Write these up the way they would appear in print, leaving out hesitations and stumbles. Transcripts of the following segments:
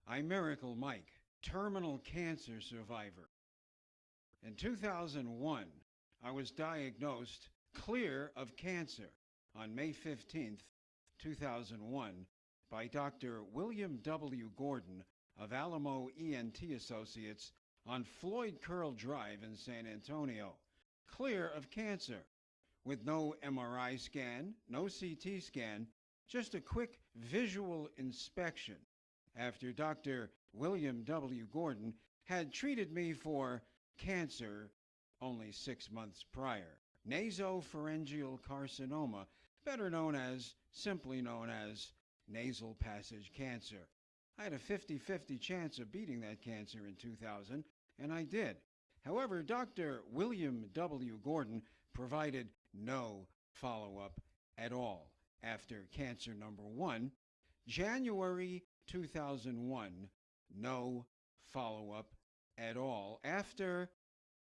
I'm Miracle Mike, terminal cancer survivor. In 2001, I was diagnosed clear of cancer on May 15th, 2001, by Dr. William W. Gordon of Alamo ENT Associates on Floyd Drive in San Antonio, clear of cancer, with no MRI scan, no CT scan, just a quick visual inspection after Dr. William W. Gordon had treated me for cancer only 6 months prior, nasopharyngeal carcinoma, simply known as nasal passage cancer. I had a 50-50 chance of beating that cancer in 2000, and I did. However, Dr. William W. Gordon provided no follow-up at all after cancer number 1, January 2001, no follow-up at all after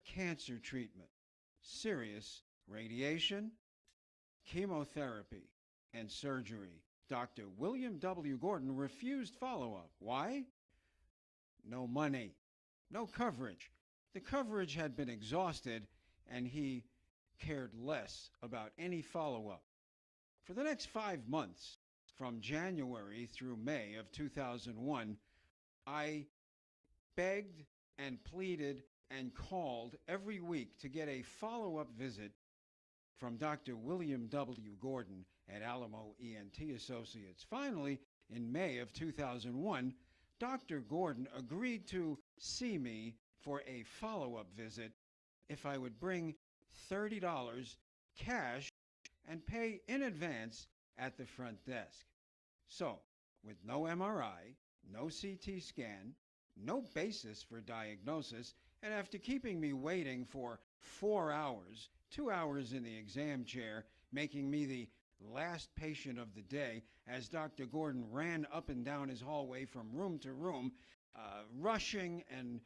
cancer treatment, serious radiation, chemotherapy, and surgery. Dr. William W. Gordon refused follow-up. Why? No money, no coverage. The coverage had been exhausted, and he cared less about any follow-up. For the next 5 months, from January through May of 2001, I begged and pleaded and called every week to get a follow-up visit from Dr. William W. Gordon at Alamo ENT Associates. Finally, in May of 2001, Dr. Gordon agreed to see me for a follow-up visit if I would bring $30 cash and pay in advance at the front desk. So, with no MRI, no CT scan, no basis for diagnosis, and after keeping me waiting for 4 hours, 2 hours in the exam chair, making me the last patient of the day as Dr. Gordon ran up and down his hallway from room to room, rushing and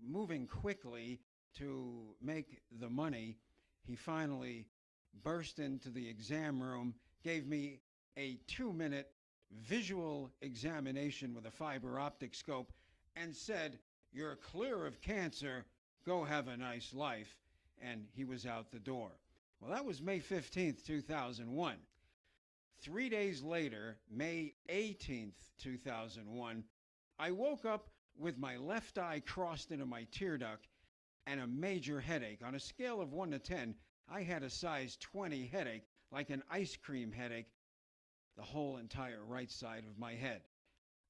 moving quickly to make the money, he finally burst into the exam room, gave me a 2-minute visual examination with a fiber optic scope, and said, "You're clear of cancer, go have a nice life," and he was out the door. Well, that was May 15th, 2001. 3 days later, May 18th, 2001, I woke up with my left eye crossed into my tear duct and a major headache. On a scale of 1 to 10, I had a size 20 headache, like an ice cream headache, the whole entire right side of my head.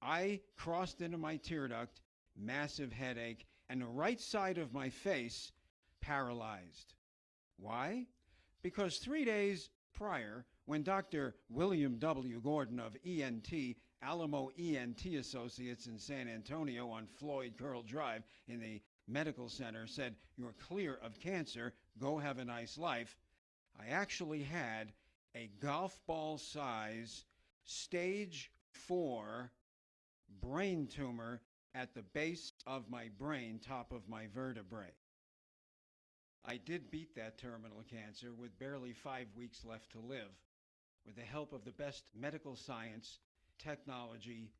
I crossed into my tear duct, massive headache, and the right side of my face paralyzed. Why? Because 3 days prior, when Dr. William W. Gordon of Alamo ENT Associates in San Antonio on Floyd Drive in the medical center said, "You're clear of cancer, go have a nice life," I actually had a golf ball size stage 4 brain tumor at the base of my brain, top of my vertebrae. I did beat that terminal cancer with barely 5 weeks left to live, with the help of the best medical science, technology,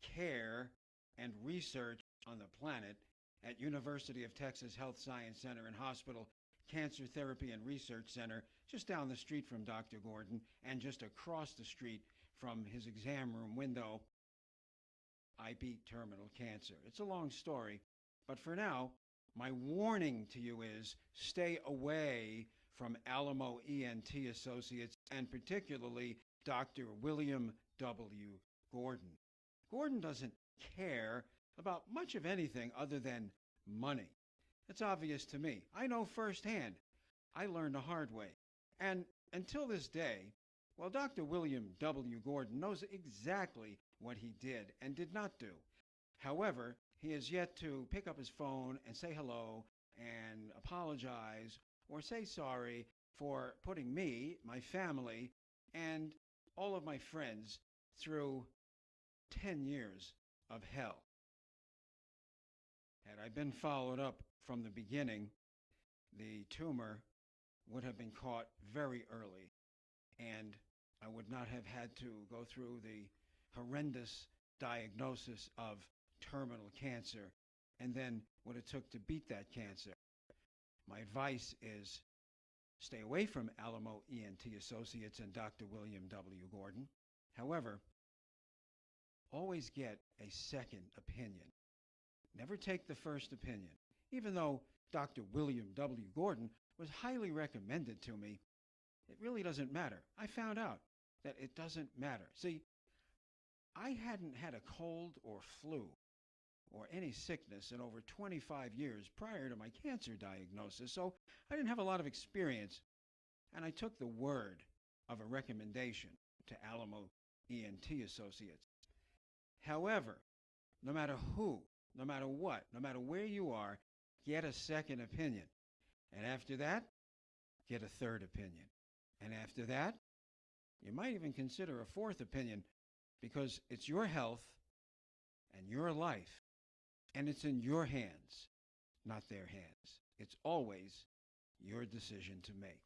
care, and research on the planet at University of Texas Health Science Center and Hospital Cancer Therapy and Research Center, just down the street from Dr. Gordon and just across the street from his exam room window. I beat terminal cancer. It's a long story, but for now, my warning to you is stay away from Alamo ENT Associates and particularly Dr. William W. Gordon. Gordon doesn't care about much of anything other than money. It's obvious to me. I know firsthand. I learned the hard way. And until this day, well, Dr. William W. Gordon knows exactly what he did and did not do. However, he has yet to pick up his phone and say hello and apologize or say sorry for putting me, my family, and all of my friends through 10 years of hell. Had I been followed up from the beginning, the tumor would have been caught very early, and I would not have had to go through the horrendous diagnosis of terminal cancer and then what it took to beat that cancer. My advice is stay away from Alamo ENT Associates and Dr. William W. Gordon. However, always get a second opinion. Never take the first opinion. Even though Dr. William W. Gordon was highly recommended to me, it really doesn't matter. I found out that it doesn't matter. See, I hadn't had a cold or flu or any sickness in over 25 years prior to my cancer diagnosis, so I didn't have a lot of experience, and I took the word of a recommendation to Alamo ENT Associates. However, no matter who, no matter what, no matter where you are, get a second opinion. And after that, get a third opinion. And after that, you might even consider a fourth opinion, because it's your health and your life, and it's in your hands, not their hands. It's always your decision to make.